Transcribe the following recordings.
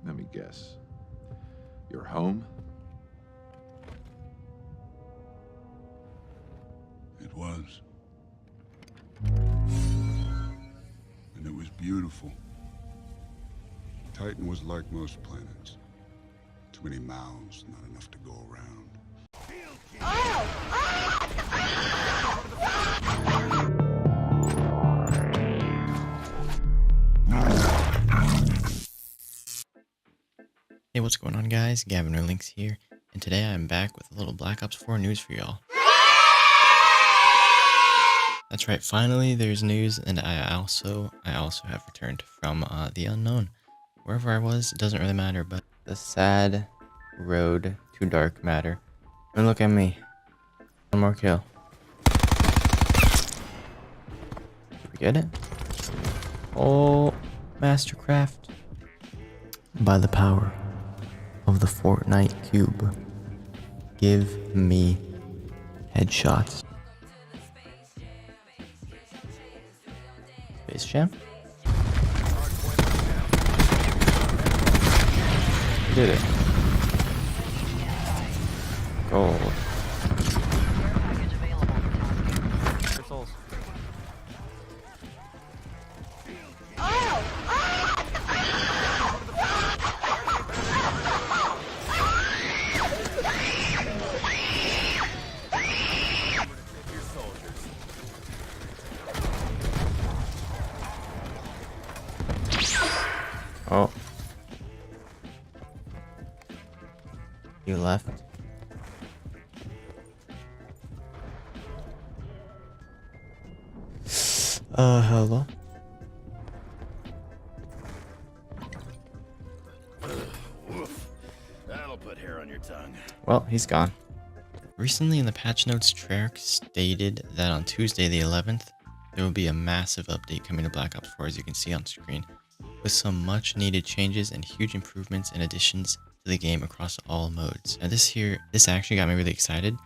Let me guess. Your home? It was. And it was beautiful. Titan was like most planets. Too many mouths, not enough to go around. Hey, what's going on, guys? Gavin or Links here, and today I'm back with a little Black Ops 4 news for y'all. That's right, finally there's news, and I also have returned from the unknown. Wherever I was, it doesn't really matter, but the sad road to dark matter. And look at me. One more kill. Did we get it? Oh, Mastercraft. By the power of the Fortnite cube, give me headshots. Space Jam? Did it. Gold. Oh. You left. Hello? That'll put hair on your tongue. Well, he's gone. Recently in the patch notes, Treyarch stated that on Tuesday the 11th, there will be a massive update coming to Black Ops 4, as you can see on screen, with some much needed changes and huge improvements and additions to the game across all modes. Now this actually got me really excited.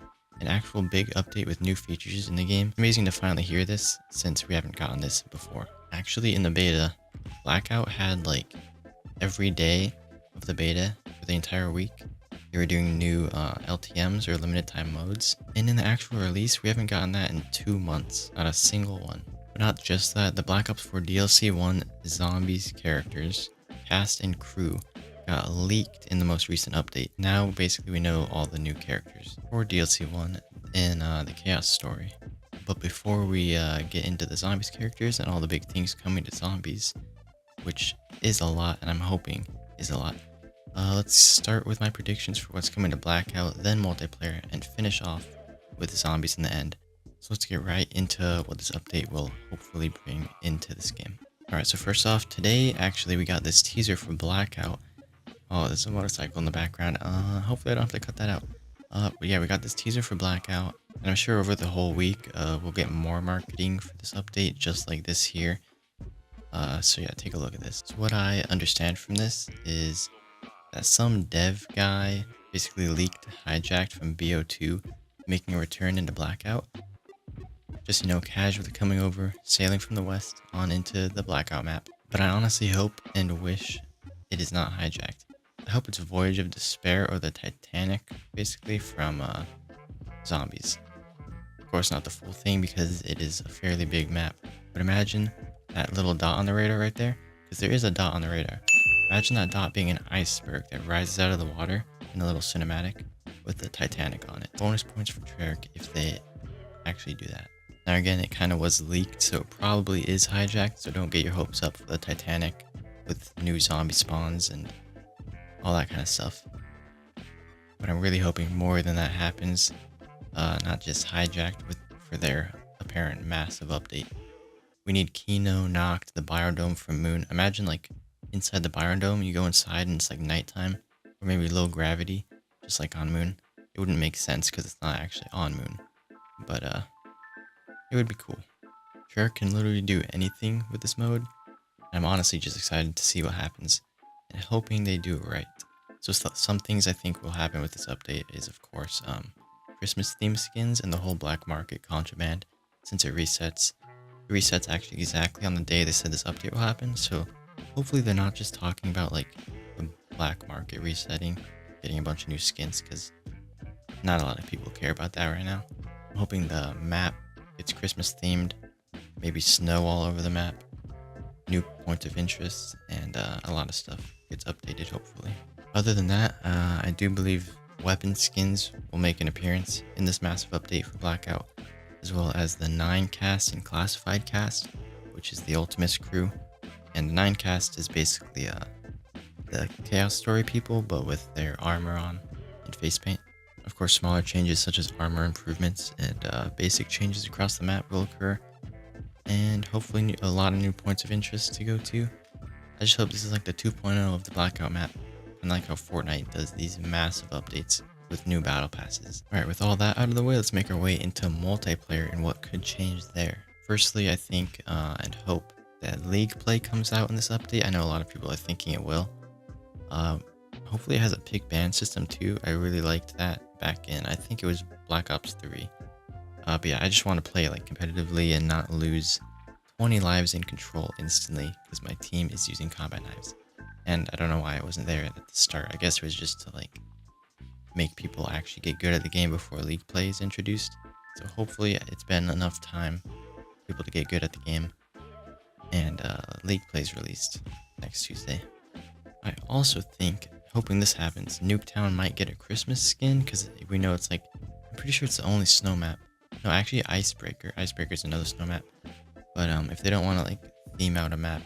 An actual big update with new features in the game. Amazing to finally hear this, since we haven't gotten this before. Actually, in the beta, Blackout had like every day of the beta for the entire week, they were doing new LTMs or limited time modes. And in the actual release, we haven't gotten that in 2 months, not a single one. But not just that, the Black Ops 4 DLC 1 Zombies characters, cast and crew, got leaked in the most recent update. Now basically we know all the new characters for DLC 1 in the Chaos story. But before we get into the Zombies characters and all the big things coming to Zombies, which is a lot and I'm hoping is a lot, let's start with my predictions for what's coming to Blackout, then multiplayer, and finish off with Zombies in the end. So let's get right into what this update will hopefully bring into this game. Alright, so first off, today actually we got this teaser for Blackout. Oh, there's a motorcycle in the background. Hopefully I don't have to cut that out. But yeah, we got this teaser for Blackout, and I'm sure over the whole week, we'll get more marketing for this update, just like this here. So yeah, take a look at this. So what I understand from this is that some dev guy basically leaked Hijacked from BO2, making a return into Blackout. Just, you know, casually coming over, sailing from the west on into the Blackout map. But I honestly hope and wish it is not Hijacked. I hope it's Voyage of Despair or the Titanic, basically, from Zombies. Of course, not the full thing because it is a fairly big map. But imagine that little dot on the radar right there, because there is a dot on the radar. Imagine that dot being an iceberg that rises out of the water in a little cinematic with the Titanic on it. Bonus points for Treyarch if they actually do that. Now again, it kind of was leaked, so it probably is Hijacked, so don't get your hopes up for the Titanic with new zombie spawns and all that kind of stuff. But I'm really hoping more than that happens, not just Hijacked for their apparent massive update. We need Kino, Noct, the Biodome from Moon. Imagine like inside the Biodome, you go inside and it's like nighttime, or maybe low gravity, just like on Moon. It wouldn't make sense because it's not actually on Moon, but it would be cool. Treyarch can literally do anything with this mode. I'm honestly just excited to see what happens and hoping they do it right. So some things I think will happen with this update is, of course, Christmas theme skins and the whole black market contraband, since it resets. It resets actually exactly on the day they said this update will happen, so hopefully they're not just talking about like a black market resetting, getting a bunch of new skins, because not a lot of people care about that right now. I'm hoping the map gets Christmas themed, maybe snow all over the map, new points of interest, and a lot of stuff gets updated hopefully. Other than that, I do believe weapon skins will make an appearance in this massive update for Blackout, as well as the 9 cast and classified cast, which is the Ultimus crew. And the 9 cast is basically the Chaos Story people, but with their armor on and face paint. Of course, smaller changes such as armor improvements and basic changes across the map will occur, and hopefully a lot of new points of interest to go to. I just hope this is like the 2.0 of the Blackout map, and like how Fortnite does these massive updates with new battle passes. Alright, with all that out of the way, let's make our way into multiplayer and what could change there. Firstly, I think and hope that League play comes out in this update. I know a lot of people are thinking it will. Hopefully it has a pick ban system too. I really liked that back in, I think it was Black Ops 3. But yeah, I just want to play like competitively and not lose 20 lives in control instantly because my team is using combat knives. And I don't know why I wasn't there at the start. I guess it was just to like make people actually get good at the game before League play is introduced. So hopefully it's been enough time for people to get good at the game. And League play is released next Tuesday. I also think, hoping this happens, Nuketown might get a Christmas skin, because we know it's like, I'm pretty sure it's the only snow map. No, actually Icebreaker. Icebreaker's another snow map. But if they don't want to like theme out a map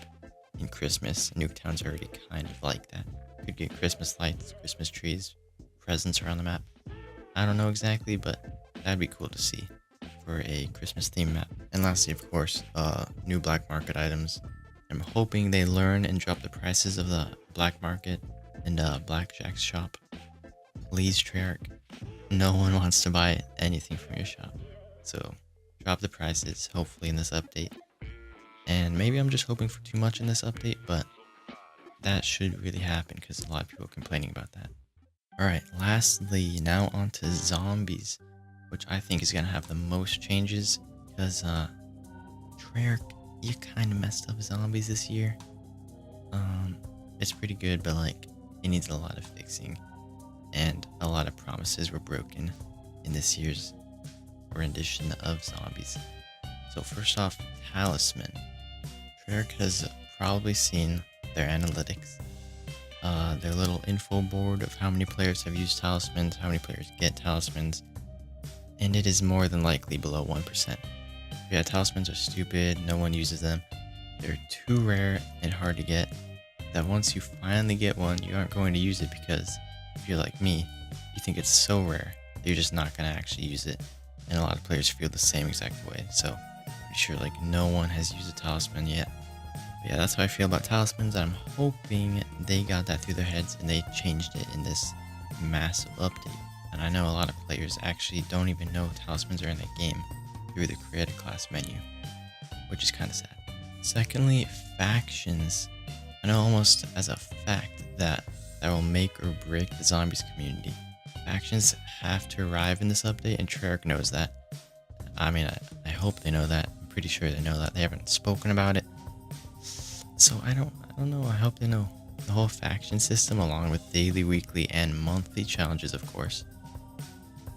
in Christmas, Nuketown's already kind of like that. Could get Christmas lights, Christmas trees, presents around the map. I don't know exactly, but that'd be cool to see for a Christmas theme map. And lastly, of course, new black market items. I'm hoping they learn and drop the prices of the black market and Blackjack's shop. Please, Treyarch. No one wants to buy anything from your shop. So drop the prices, hopefully, in this update. And maybe I'm just hoping for too much in this update, but that should really happen because a lot of people are complaining about that. Alright, lastly, now on to zombies, which I think is going to have the most changes because Treyarch, you kind of messed up zombies this year. It's pretty good, but like it needs a lot of fixing, and a lot of promises were broken in this year's rendition of zombies. So first off, Talisman. Treyarch has probably seen their analytics, their little info board of how many players have used talismans, how many players get talismans, and it is more than likely below 1%. Yeah, talismans are stupid, no one uses them. They're too rare and hard to get, that once you finally get one, you aren't going to use it because if you're like me, you think it's so rare that you're just not going to actually use it. And a lot of players feel the same exact way, so pretty sure like no one has used a talisman yet. But yeah, that's how I feel about talismans. I'm hoping they got that through their heads and they changed it in this massive update. And I know a lot of players actually don't even know talismans are in the game through the create a class menu, which is kind of sad. Secondly, factions. I know almost as a fact that will make or break the zombies community. Factions have to arrive in this update, and Treyarch knows that. I mean, I hope they know that. I'm pretty sure they know that. They haven't spoken about it. So I don't know. I hope they know. The whole faction system, along with daily, weekly, and monthly challenges, of course,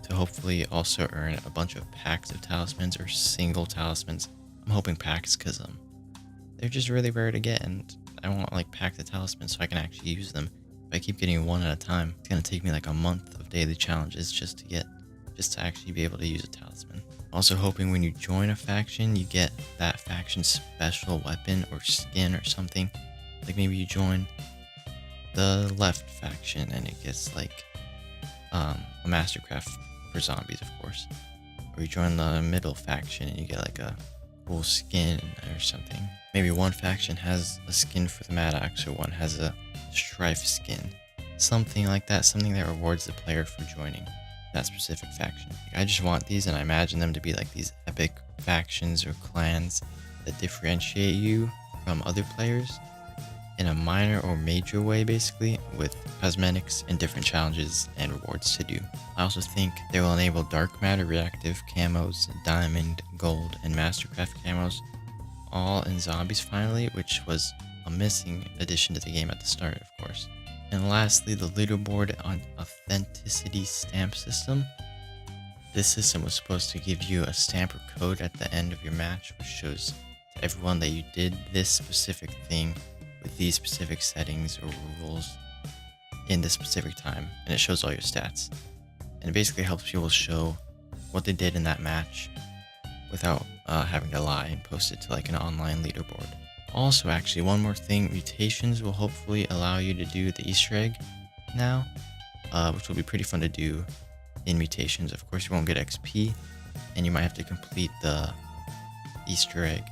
to hopefully also earn a bunch of packs of talismans or single talismans. I'm hoping packs because they're just really rare to get, and I want like packs of talismans so I can actually use them. If I keep getting one at a time, it's gonna take me like a month of daily challenges just to actually be able to use a talisman. Also hoping when you join a faction, you get that faction's special weapon or skin or something. Like maybe you join the left faction and it gets like a mastercraft for zombies, of course. Or you join the middle faction and you get like a cool skin or something. Maybe one faction has a skin for the Maddox or one has a Strife skin. Something like that, something that rewards the player for joining that specific faction. I just want these, and I imagine them to be like these epic factions or clans that differentiate you from other players in a minor or major way, basically, with cosmetics and different challenges and rewards to do. I also think they will enable dark matter reactive camos, diamond, gold, and mastercraft camos, all in zombies finally, which was a missing addition to the game at the start, of course. And lastly, the leaderboard on authenticity stamp system. This system was supposed to give you a stamp or code at the end of your match, which shows to everyone that you did this specific thing with these specific settings or rules in this specific time, and it shows all your stats. And it basically helps people show what they did in that match without having to lie and post it to like an online leaderboard. Also, actually, one more thing, mutations will hopefully allow you to do the Easter egg now, which will be pretty fun to do in mutations. Of course, you won't get XP, and you might have to complete the Easter egg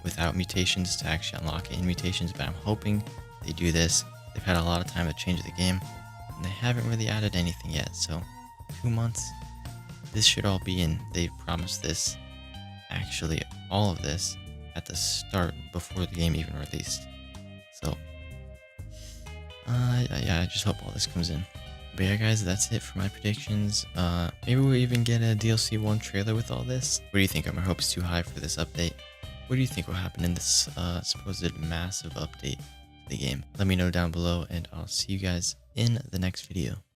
without mutations to actually unlock it in mutations, but I'm hoping they do this. They've had a lot of time to change the game, and they haven't really added anything yet, so 2 months, this should all be in. They promised this, actually all of this, at the start before the game even released. So yeah, I just hope all this comes in. But yeah, guys, that's it for my predictions. Maybe we'll even get a DLC 1 trailer with all this. What do you think? Are my hopes too high for this update? What do you think will happen in this supposed massive update to the game? Let me know down below, and I'll see you guys in the next video.